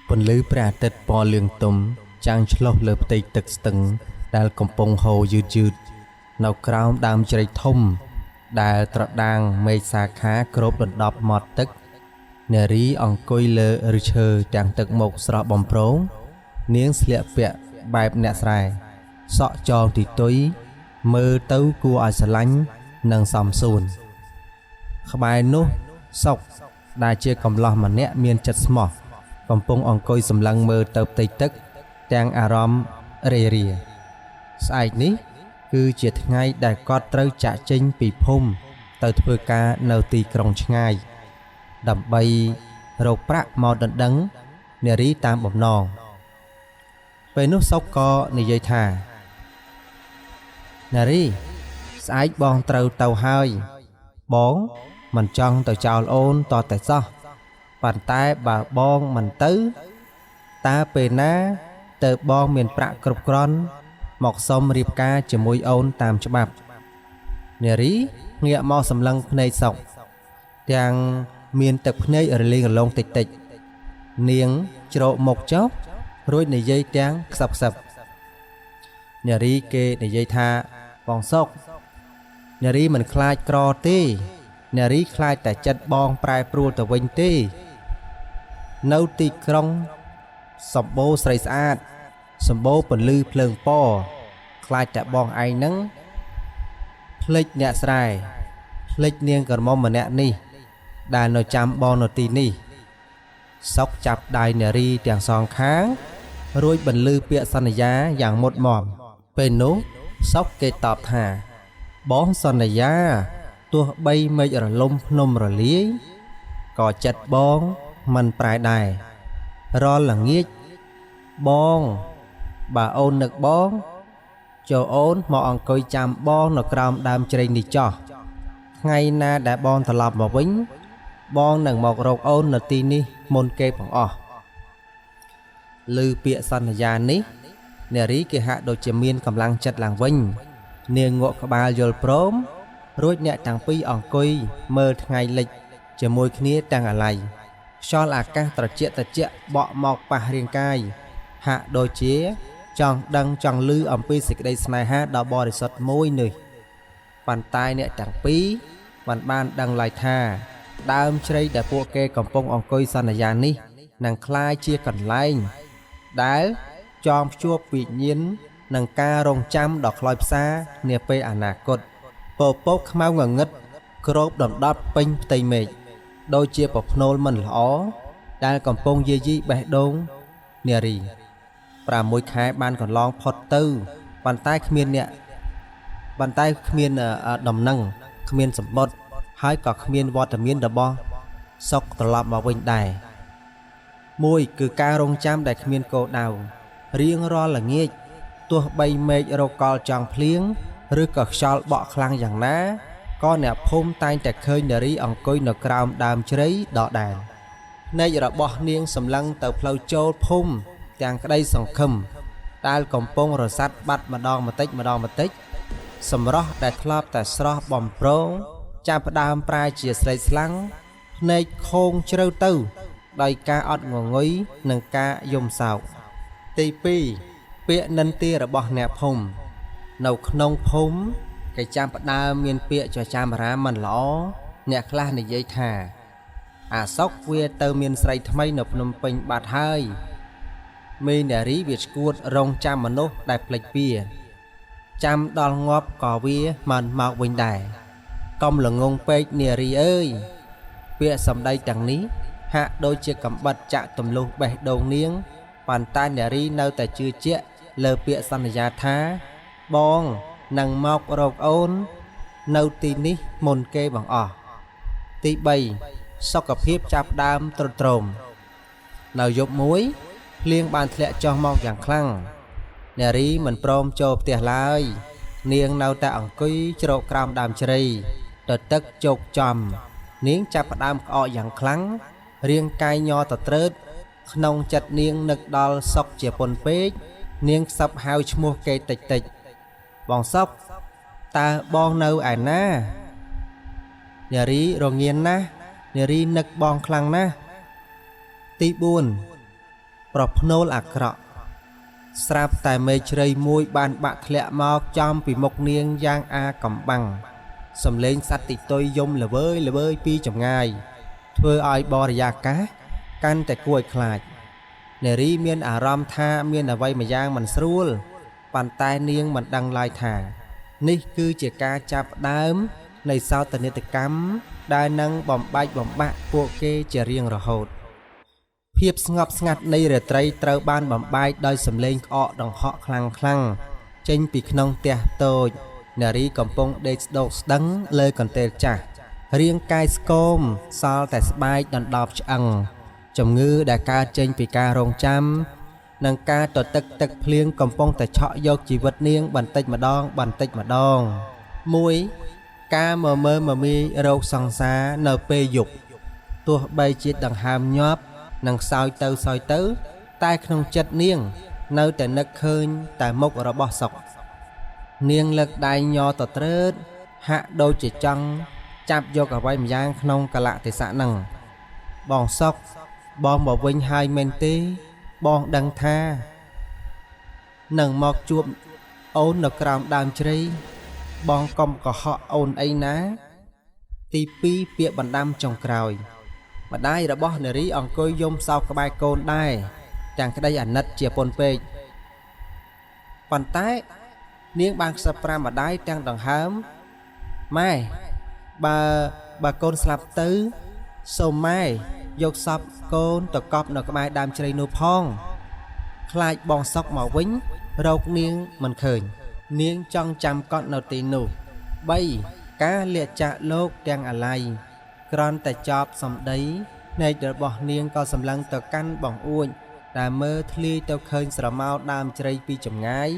ពន្លឺព្រះអាទិត្យពណ៌លឿងទុំចាំងឆ្លុះលើផ្ទៃទឹកស្ទឹងដែលកំពុងហូរយឺតៗនៅក្រោមដើមជ្រៃធំដែលត្រដាងមេឃសាខាគ្របដណ្ដប់មាត់ទឹកនារីអង្គុយលើឫសឈើទាំងទឹកមុខស្រស់បំព្រងនាងស្លៀកពាក់បែបអ្នកស្រែសក់ចងទីទុយមើលទៅគួរឲ្យស្រឡាញ់និងសមសួនក្បែរនោះសុកដែលជាកំឡោះម្នាក់មានចិត្តស្មោះកំពុងអង្គុយសម្លឹងមើលទៅផ្ទៃទឹកទាំងអារម្មណ៍រេរាស្អែកនេះគឺជាថ្ងៃដែលគាត់ត្រូវចាក់ចេញពីភូមិទៅធ្វើការនៅទីក្រុងឆ្ងាយដើម្បីរកប្រាក់មកដណ្ដឹងនារីតាមបំណងពេលនោះសុកក៏និយាយថានារីស្អែកបងត្រូវទៅហើយបងមិនចង់ទៅចោលអូនតតែសោះប៉ុន្តែបើបងមិនទៅតើពេលណាទៅបងមានប្រាក់គ្រប់គ្រាន់មកសុំរៀបការជាមួយអូនតាមច្បាប់នារីងាកមកសម្លឹងភ្នែកសុកទាំងមានទឹកភ្នែករលីងរលោងតិចតិចនាងជ្រោកមុខចុះរួចនិយាយទាំងខ្សឹបខ្សឹបនារីគេនិយាយថាបងសុកនារីមិនខ្លាចក្រទេនារីខ្លាចតែចិត្តបងប្រែប្រួលទៅវិញទេនៅទីក្រុងសម្បូរស្រីស្អាតសម្បូរពន្លឺភ្លើងពណ៌ខ្លាចតែបងឯងនឹងភ្លេចអ្នកស្រែភ្លេចនាងក្រមុំម្នាក់នេះដែលនៅចាំបងនៅទីនេះសុកចាប់ដៃនារីទាំងសងខាងរួចបន្លឺពាក្យសន្យាយ៉ាងមុតមមពេលនោះសុកគេតបថាបងសន្យាទោះបីមេឃរលំភ្នំរលាយក៏ចិត្តបងមិនប្រែដែររាល់ល្ងាចបងបើអូននឹកបងចូលអូនមកអង្គុយចាំបងនៅក្រោមដើមជ្រៃនេះចោះថ្ងៃណាដែលបងត្រឡប់មកវិញបងនឹងមករកអូននៅទីនេះមុនគេបង្អស់ឮពាក្យសន្យានេះនារីគេហាក់ដូចជាមានកម្លាំងចិត្តឡើងវិញនាងងក់ក្បាលយល់ព្រមរួចអ្នកទាំងពីរអង្គុយមើលថ្ងៃលិចជាមួយគ្នាទាំងអាឡ័យខ្យល់អាកាសត្រជាក់បក់មកប៉ះរាងកាយហាក់ដូចជាចង់ដឹងចង់ឮអំពីសេចក្តីស្នេហាដ៏បរិសុទ្ធមួយនេះប៉ុន្តែអ្នកទាំងពីរមិនបានដឹងឡើយថាដើមជ្រៃដែលពួកគេកំពុងអង្គុយសន្យានេះនឹងក្លាយជាកន្លែងដែលចងភ្ជាប់វិញ្ញាណនឹងការរងចាំដ៏ខ្លោចផ្សានាពេលអនាគតពពកខ្មៅងងឹតគ្របដណ្ដប់ពេញផ្ទៃមេឃដូចជាប្រផ្នូលមិនល្អដែលកំពុងយាយីបេះដូងនារី6ខែបានកន្លងផុតទៅប៉ុន្តែគ្មានដំណឹងគ្មានសម្បត្តិហើយក៏គ្មានវត្តមានរបស់សុកត្រឡប់មកវិញដែរមួយគឺការរងចាំដែលគ្មានគោលដៅរៀងរាល់ល្ងាចទោះបីមេឃរកកលចង់ភ្លៀងឬក៏ខ្យល់បក់ខ្លាំងយ៉ាងណាក៏អ្នកភូមិតែងតែឃើញនារីអង្គុយនៅក្រោមដើមជ្រៃដដែលភ្នែករបស់នាងសម្លឹងទៅផ្លូវចូលភូមិទាំងក្តីសង្ឃឹមដែលកំពុងរសាត់បាត់ម្ដងបន្តិចសម្រស់ដែលធ្លាប់តែស្រស់បំព្រងចាប់ផ្ដើមប្រែជាស្លេកស្លាំងភ្នែកខូងជ្រៅទៅដោយការអត់ងងុយនិងការយំសោកទី2ពាក្យនិន្ទារបស់អ្នកភូមិនៅក្នុងភូមិគេចាំផ្ដើមមានពាក្យចចាមអារាមមិនល្អអ្នកខ្លះនិយាយថាអាសុកវាទៅមានស្រីថ្មីនៅភ្នំពេញបាត់ហើយមេនារីវាឈួតរងចាំមនុស្សដែលភ្លេចពីចាំដល់ងាប់ក៏វាមិនមកវិញដែរកុំល្ងងពេកនារីអើយពាក្យសម្ដីទាំងនេះហាក់ដូចជាកំបិតចាក់ទម្លុះបេះដូងនាងប៉ុន្តែនារីនៅតែជឿជាក់លើពាក្យសន្យាថាបងនឹងមករកអូននៅទីនេះមុនគេបង្អស់ទី3សុខភាពចាប់ដើមទ្រុឌទ្រោមនៅយប់មួយភ្លៀងបានធ្លាក់ចុះមកយ៉ាងខ្លាំងនារីមិនព្រមចូលផ្ទះឡើយនាងនៅតែអង្គុយជ្រកក្រោមដើមជ្រៃទៅទឹកជោកចំនាងចាប់ផ្ដើមក្អកយ៉ាងខ្លាំងរាងកាយញ័រទៅត្រើតក្នុងចិត្តនាងនឹកដល់សុកជាពុនពេកនាងខ្សឹបហៅឈ្មោះគេតិចបងសុកតើបងនៅឯណានារីរងានណាស់នារីនឹកបងខ្លាំងណាស់ទី4 ប្រភ្នូលអាក្រក់ស្រាប់តែមេជ្រៃមួយបានបាក់ធ្លាក់មកចំពីមុខនាងយ៉ាងអាកំបាំងសំលេងសត្វតិតុយយំល្វើយពីចម្ងាយធ្វើឲ្យបរិយាកាសកាន់តែគួរឲ្យខ្លាចនារីមានអារម្មណ៍ថាមានអ្វីម្យ៉ាងមិនស្រួលប៉ុន្តែនាងមិនដឹងឡើយថានេះគឺជាការចាប់ផ្ដើមនៃសោតនីយកម្មដែលនឹងបំបែកបំបាក់ពួកគេជារៀងរហូតភាពស្ងប់ស្ងាត់នៃរាត្រីត្រូវបានបំបែកដោយសំឡេងក្អកដង្ហក់ខ្លាំងចេញពីក្នុងផ្ទះតូចនារីកំពុងដេកស្ដោកស្ដឹងលើកន្ទេលចាស់រាងកាយស្គមសល់តែស្បែកដណ្ដប់ឆ្អឹងជំងឺដែលកើតចេញពីការរងចាំនិងការទទឹកភ្លៀងកំពុងតែឆក់យកជីវិតនាងបន្តិចម្ដងមួយការមើលមមីរោគសង្សារនៅពេលយប់ទោះបីជាដង្ហើមញាប់និងសោយទៅតែក្នុងចិត្តនាងនៅតែនឹកឃើញតែមុខរបស់សុកនាងលើកដៃញ័រទៅត្រើតហាក់ដូចជាចង់ចាប់យកអ្វីម្យ៉ាងក្នុងកលៈទេសៈហ្នឹងបងសុកបងមកវិញហើយមែនទេបងដឹងថានឹងមកជួបអូននៅក្រោមដើមជ្រៃបងកុំកុហកអូនអីណាទី2ពាក្យបណ្ដាំចុងក្រោយម្ដាយរបស់នារីអង្គុយយំសោកក្បែរកូនដែរទាំងក្តីអាណិតជាពន់ពេកប៉ុន្តែនាងបានខ្សឹបប្រាំម្ដាយទាំងដង្ហើមម៉ែបើកូនស្លាប់ទៅសូមម៉ែយកសពកូនទៅកប់នៅក្បែរដើមជ្រៃនោះផងខ្លាចបងសុកមកវិញរកនាងមិនឃើញនាងចង់ចាំកត់នៅទីនោះ3ការលាកចាក់លោកទាំងអាល័យគ្រាន់តែចប់សម្ដីភ្នែករបស់នាងក៏សម្លឹងទៅកាន់បងអួចដែលមើលធ្លាយទៅឃើញស្រមោលដើមជ្រៃពីចម្ងាយ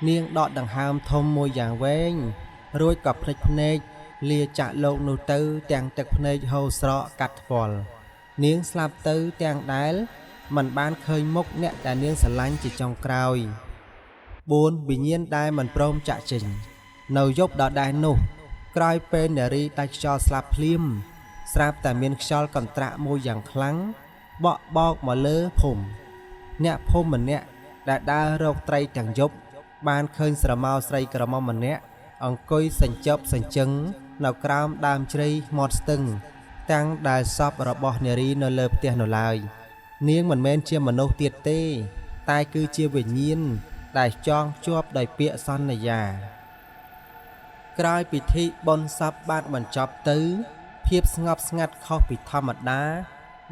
នាងដកដង្ហើមធំមួយយ៉ាងវែងរួចក៏ភ្លេចភ្នែកលាចាក់លោកនោះទៅទាំងទឹកភ្នែកហូរស្រកកាត់ថ្ពាល់នាងស្លាប់ទៅទាំងដែលមិនបានឃើញមុខអ្នកដែលនាងស្រឡាញ់ជាចុងក្រោយ4វិញ្ញាណដែលមិនព្រមចាក់ចេញនៅយប់ដដែលនោះក្រោយពេលនារីដាច់ខ្យល់ស្លាប់ភ្លាមស្រាប់តែមានខ្យល់កន្ត្រាក់មួយយ៉ាងខ្លាំងបក់បោកមកលើភូមិអ្នកភូមិម្នាក់ដែលដើររកត្រីទាំងយប់បានឃើញស្រមោលស្រីក្រមុំម្នាក់អង្គុយសញ្ជប់សញ្ជឹងនៅក្រោមដើមជ្រៃមាត់ស្ទឹងទាំងដែលសពរបស់នារីនៅលើផ្ទះនៅឡើយនាងមិនមែនជាមនុស្សទៀតទេតែគឺជាវិញ្ញាណដែលចងជាប់ដោយពាក្យសន្យាក្រោយពិធីបុណ្យសពបានបញ្ចប់ទៅភាពស្ងប់ស្ងាត់ខុសពីធម្មតា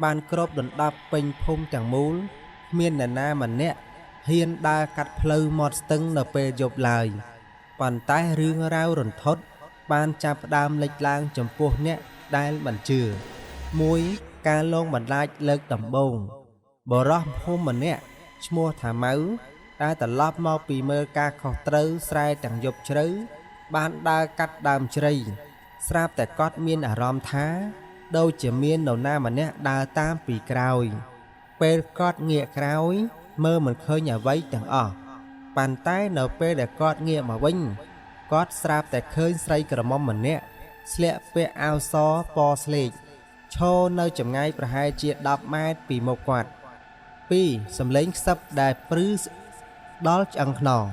បានគ្របដណ្ដប់ពេញភូមិទាំងមូលគ្មានអ្នកណាម្នាក់ហ៊ានដើរកាត់ផ្លូវមាត់ស្ទឹងនៅពេលយប់ឡើយប៉ុន្តែរឿងរ៉ាវរន្ធត់បានចាប់ផ្ដើមលេចឡើងចំពោះអ្នកដែលមិនជឿ1ការលងបន្លាចលើកដំបូងបរោះភូមិម្នាក់ឈ្មោះថាម៉ៅដែលត្រឡប់មកពីមើលការខុសត្រូវស្រែទាំងយប់ជ្រៅបានដើរកាត់ដើមជ្រៃស្រាប់តែគាត់មានអារម្មណ៍ថាដូចជាមាននរណាម្នាក់ដើរតាមពីក្រោយពេលគាត់ងាកក្រោយមើលមិនឃើញអ្វីទាំងអស់ប៉ុន្តែនៅពេលដែលគាត់ងាកមកវិញគាត់ស្រាប់តែឃើញស្រីក្រមុំម្នាក់ស្លៀកពាក់អាវសពណ៌ស្លេកឈរនៅចម្ងាយប្រហែលជា10ម៉ែត្រពីមុខគាត់2សំឡេងខ្សឹបដែលព្រឺដល់ឆ្អឹងខ្នង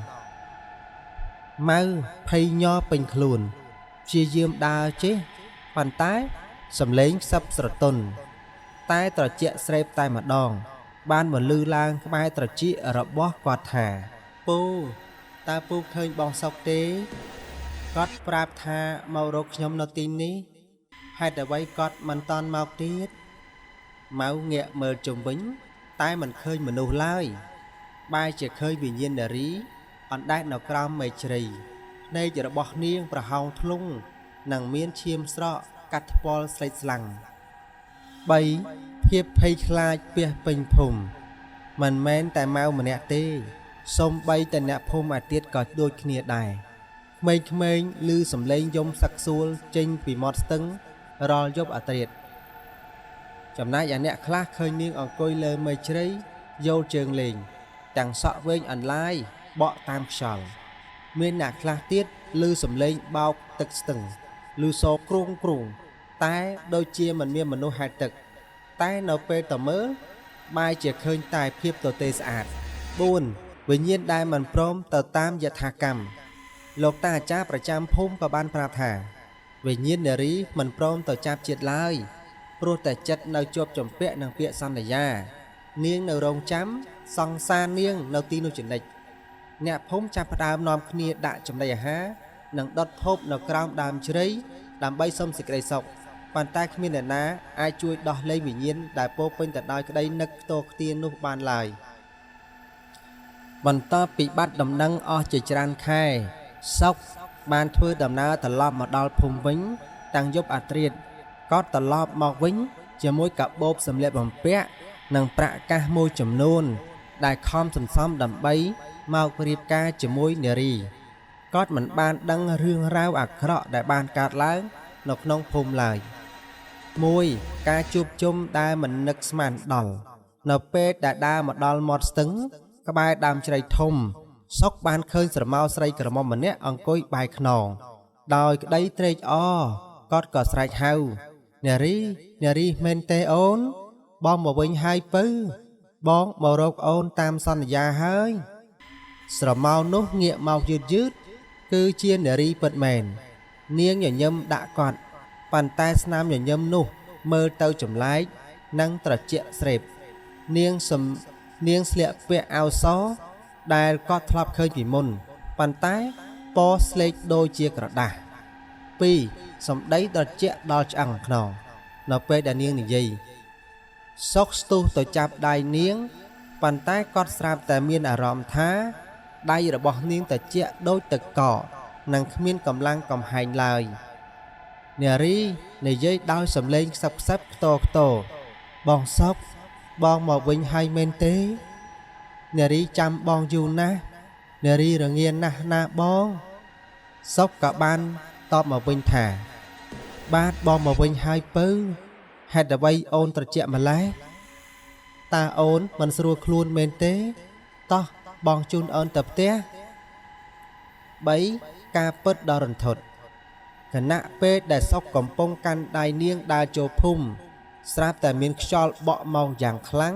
ម៉ៅភ័យញ័រពេញខ្លួនព្យាយាមដើរចេះប៉ុន្តែសំឡេងខ្សឹបស្រទន់តែត្រជាក់ស្រេបតែម្ដងបានបន្លឺឡើងក្បែរត្រចៀករបស់គាត់ថាពូតើពូឃើញបងសុកទេគាត់ប្រាប់ថាមករកខ្ញុំនៅទីនេះហេតុអ្វីគាត់មិនតន់មកទៀតម៉ៅងាកមើលជុំវិញតែមិនឃើញមនុស្សឡើយបែរជាឃើញវិញ្ញាណនារីអណ្ដែតនៅក្រោមមេជ្រៃភ្នែករបស់នាងប្រហោងធ្លុងនិងមានឈាមស្រកកាត់ថ្ពាល់ស្លេកស្លាំង3ភាពភ័យខ្លាចពាសពេញភូមិមិនមែនតែម៉ៅម្នាក់ទេសូម្បីតែអ្នកភូមិឯទៀតក៏ដូចគ្នាដែរក្មេងៗឮសំឡេងយំសឹកសួលចេញពីមាត់ស្ទឹងរាល់យប់អាត្រាតចំណែកឯអ្នកខ្លះឃើញនាងអង្គុយលើមេជ្រៃយល់ជើងលេងទាំងសក់វែងអន្លាយបក់តាមខ្យល់មានអ្នកខ្លះទៀតឮសំឡេងបោកទឹកស្ទឹងឮសូរគ្រូងតែដូចជាមិនមានមនុស្សហែលទឹកតែនៅពេលទៅមើល bài chỉ khơi tài phiếp tổ tê sạch 4. វិញ្ញាណដែលមិនព្រមទៅតាមយថាកម្មលោកតាអាចារ្យប្រចាំភូមិក៏បានប្រាប់ថាវិញ្ញាណនារីមិនព្រមទៅចាប់ជាតិឡើយព្រោះតែចិត្តនៅជាប់ជំពាក់នឹងពាក្យសន្យានាងនៅរងចាំសង្សារនាងនៅទីនោះចនិចអ្នកភូមិចាប់ផ្ដើមនាំគ្នាដាក់ចំណីអាហារនិងដុតធូបនៅក្រោមដើមជ្រៃដើម្បីសុំសេចក្តីសុខប៉ុន្តែគ្មានអ្នកណាអាចជួយដោះលែងវិញ្ញាណដែលពោពេញទៅដោយក្តីនឹកខ្ទរខ្ទាននោះបានឡើយបន្ទាប់ពីបាត់ដំណឹងអស់ជាច្រើនខែសុកបានធ្វើដំណើរត្រឡប់មកដល់ភូមិវិញតាំងយប់អាត្រាតក៏ត្រឡប់មកវិញជាមួយកាបូបសម្លៀកបំពាក់និងប្រាក់កាសមួយចំនួនដែលខំសន្សំដើម្បីមករៀបការជាមួយនារីគាត់មិនបានដឹងរឿងរ៉ាវអាក្រក់ដែលបានកើតឡើងនៅក្នុងភូមិឡើយ 1. ការជួបជុំដែលមិននឹកស្មានដល់នៅពេលដែលដើរមកដល់មាត់ស្ទឹងក្បែរដើមជ្រៃធំសុកបានឃើញស្រមោលស្រីក្រមុំម្នាក់អង្គុយបែរខ្នងដោយក្តីត្រេកអរគាត់ក៏ស្រែកហៅនារីមែនទេអូនបងមកវិញហើយពៅបងមករកអូនតាមសន្យាហើយស្រមោលនោះងាកមកយឺតគឺជានារីពិតមែននាងញញឹមដាក់គាត់ប៉ុន្តែស្នាមញញឹមនោះមើលទៅចម្លែកនិងត្រជាក់ស្រេបនាងស្លៀកពាក់អាវសដែលគាត់ធ្លាប់ឃើញពីមុនប៉ុន្តែពណ៌ស្លេកដូចជាក្រដាស 2. សម្ដីត្រជាក់ដល់ឆ្អឹងខ្នងនៅពេលដែលនាងនិយាយសុកស្ទុះទៅចាប់ដៃនាងប៉ុន្តែគាត់ស្រាប់តែមានអារម្មណ៍ថាដៃរបស់នាងត្រជាក់ដូចទឹកកកនិងគ្មានកម្លាំងកំហែងឡើយនារីនិយាយដោយសំឡេងខ្សឹបខ្ទរបងសុកបងមកវិញហើយមែនទេនារីចាំបងយូរណាស់នារីរងាណាស់ណាបងសុកក៏បានតបមកវិញថាបាទបងមកវិញហើយពៅហេតុអ្វីអូនត្រជាក់ម្ល៉េះតើអូនមិនស្រួលខ្លួនមែនទេតោះបងជូនអូនទៅផ្ទះ 3. ការពិតដ៏រន្ធត់គណៈពេលដែលសុកកំពុងកាន់ដៃនាងដើរចូលភូមិស្រាប់តែមានខ្យល់បក់មកយ៉ាងខ្លាំង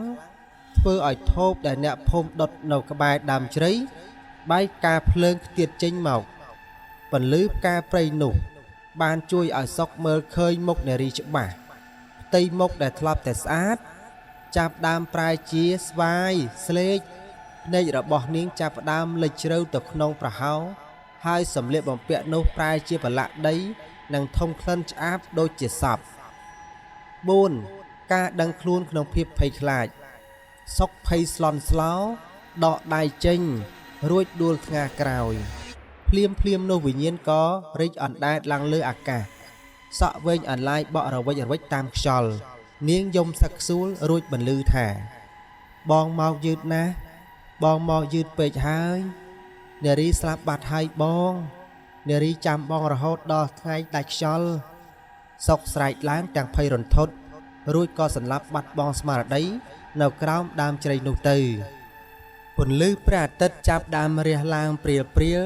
ធ្វើឲ្យធូបដែលអ្នកភូមិដុតនៅក្បែរដើមជ្រៃបែកការភ្លើងខ្ទាតចេញមកពន្លឺផ្កាព្រៃនោះបានជួយឲ្យសុកមើលឃើញមុខនារីច្បាស់ផ្ទៃមុខដែលធ្លាប់តែស្អាតចាប់ដើមប្រែជាស្វាយស្លេកភ្នែករបស់នាងចាប់ដើមលិចជ្រៅទៅក្នុងប្រហោហើយសម្លៀកបំពាក់នោះប្រែជាប្រឡាក់ដីនិងធំក្លិនឆ្អាបដូចជាសព 4. ការដឹងខ្លួនក្នុងភាពភ័យខ្លាចសុកភ័យស្លន់ស្លោដកដៃចេញរួចដួលថ្ងាសក្រោយភ្លាមនោះវិញ្ញាណក៏រីកអណ្ដែតឡើងលើអាកាសសក់វែងអន្លាយបក់រវិចតាមខ្យល់នាងយំសឹកខ្សួលរួចបន្លឺថាបងមកយឺតណាស់បងមកយឺតពេកហើយនារីស្លាប់បាត់ហើយបងនារីចាំបងរហូតដល់ថ្ងៃដាច់ខ្យល់សុកស្រែកឡើងទាំងភ័យរន្ធត់រួចក៏សន្លប់បាត់បង់ស្មារតីនៅក្រោមដើមជ្រៃនោះទៅពន្លឺព្រះអាទិត្យចាប់ដើមរះឡើងព្រាល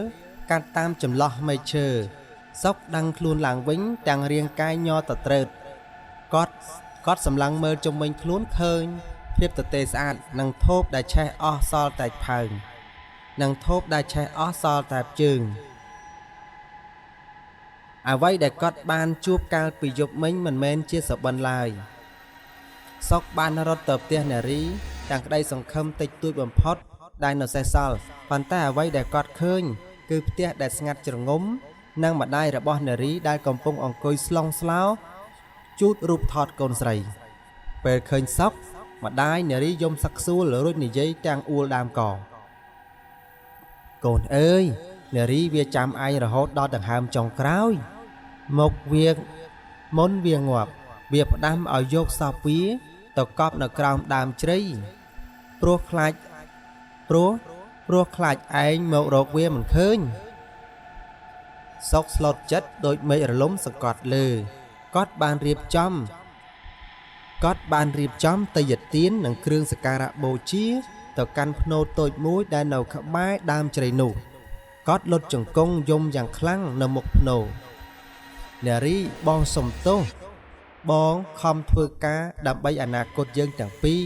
កាត់តាមចន្លោះមែកឈើសុកដឹងខ្លួនឡើងវិញទាំងរាងកាយញ័រតត្រើតគាត់សម្លឹងមើលជុំវិញខ្លួនឃើញភាពទទេស្អាតនិងធូបដែលឆេះអស់សល់តែផើងនិងធូបដែលឆេះអស់សល់តែជើងអ្វីដែលគាត់បានជួបកាលពីយប់មិញមិនមែនជាសបិនឡើយសុកបានរត់ទៅផ្ទះនារីទាំងក្តីសង្ឃឹមតិចតួចបំផុតដែលនៅសេសសល់ប៉ុន្តែអ្វីដែលគាត់ឃើញគឺផ្ទះដែលស្ងាត់ជ្រងំនិងម្ដាយរបស់នារីដែលកំពុងអង្គុយស្លង់ស្លោជូតរូបថតកូនស្រីពេលឃើញសុកម្ដាយនារីយំសឹកខ្សួលរួចនិយាយទាំងអួលដើមកកូនអើយនារីវាចាំឯងរហូតដល់ដង្ហើមចុងក្រោយមកវាមុនវាងាប់វាផ្ដាំឲ្យយកសពវាទៅកប់នៅក្រោមដើមជ្រៃព្រោះខ្លាចឯងមករកវាមិនឃើញសុកស្លុតចិត្តដោយមេឃរលំសង្កត់លើគាត់បានរៀបចំទេយ្យទាននិងគ្រឿងសក្ការៈបូជាទៅកាន់ភ្នោតតូចមួយដែលនៅក្បែរដើមជ្រៃនោះគាត់លុតជង្គង់យំយ៉ាងខ្លាំងនៅមុខភ្នោនារីបងសុំទោសបងខំធ្វើការដើម្បីអនាគតយើងទាំងពីរ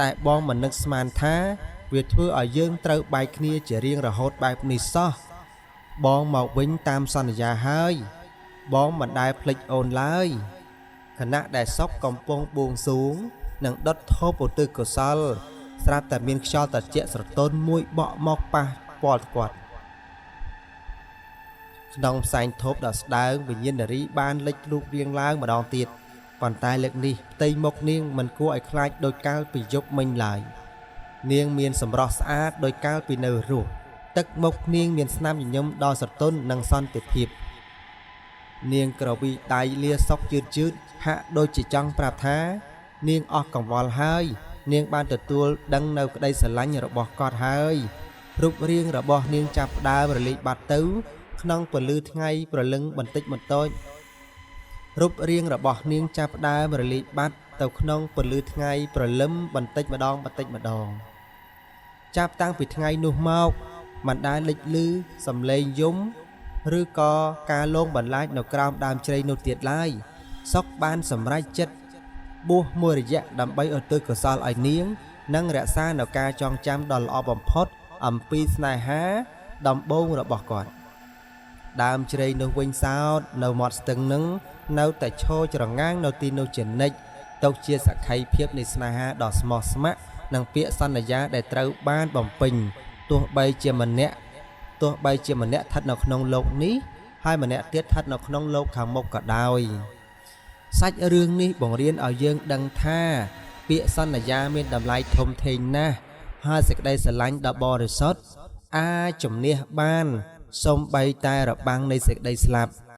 តែបងមិននឹកស្មានថាវាធ្វើឲ្យយើងត្រូវបែកគ្នាជារៀងរហូតបែបនេះសោះបងមកវិញតាមសន្យាហើយបងមិនដែលភ្លេចអូនឡើយខណៈដែលសុកកំពុងបួងសួងនិងដុតធូបឧទ្ទិសកុសលស្រាប់តែមានខ្យល់ត្រជាក់ស្រទន់មួយបក់មកប៉ះពាល់គាត់ក្នុងផ្សែងធូបដ៏ស្ដើងវិញ្ញាណនារីបានលេចរូបរាងឡើងម្ដងទៀតប៉ុន្តែលើកនេះផ្ទៃមុខនាងមិនគួរឲ្យខ្លាចដោយកាលពីយប់មិញឡើយនាងមានសម្រស់ស្អាតដោយកាលពីនៅរស់ទឹកមុខនាងមានស្នាមញញឹមដ៏ស្រទន់និងសន្តិភាពនាងក្រវីដៃលាសុកយឺតហាក់ដូចជាចង់ប្រាប់ថានាងអស់កង្វល់ហើយនាងបានទទួលដឹងនៅក្តីស្រឡាញ់របស់គាត់ហើយរូបរាងរបស់នាងចាប់ផ្ដើមរលាយបាត់ទៅក្នុងពន្លឺថ្ងៃប្រលឹងបន្តិចបន្តួចរូបរាងរបស់នាងចាប់ផ្ដើមរលាយបាត់ទៅក្នុងពន្លឺថ្ងៃប្រលឹមបន្តិចម្ដងចាប់តាំងពីថ្ងៃនោះមកមិនដែលលេចលឺសំឡេងយំឬក៏ការលងបន្លាចនៅក្រោមដើមជ្រៃនោះទៀតឡើយសុកបានសម្រេចចិត្តបួសមួយរយៈដើម្បីឧទ្ទិសកុសលឲ្យនាងនិងរក្សានៅការចងចាំដ៏ល្អបំផុតអំពីស្នេហាដំបូងរបស់គាត់ដើមជ្រៃនោះវិញសោតនៅមាត់ស្ទឹងនឹងនៅតែឈរច្រងាងនៅទីនោះជានិច្ចទុកជាសក្ខីភាពនៃស្នេហាដ៏ស្មោះស្ម័គ្រនិងពាក្យសន្យាដែលត្រូវបានបំពេញទោះបីជាម្នាក់ស្ថិតនៅក្នុងโลกនេះហើយម្នាក់ទៀតស្ថិតនៅក្នុងโลกខាងមុខក៏ដោយសាច់រឿងនេះបង្រៀនឲ្យយើងដឹងថាពាក្យសន្យាមានតម្លៃធំធេងណាស់ហើយសេចក្តីស្រឡាញ់ដ៏បរិសុទ្ធអាចជំនះបានសូម្បីតែរបាំងនៃសេចក្តីស្លាប់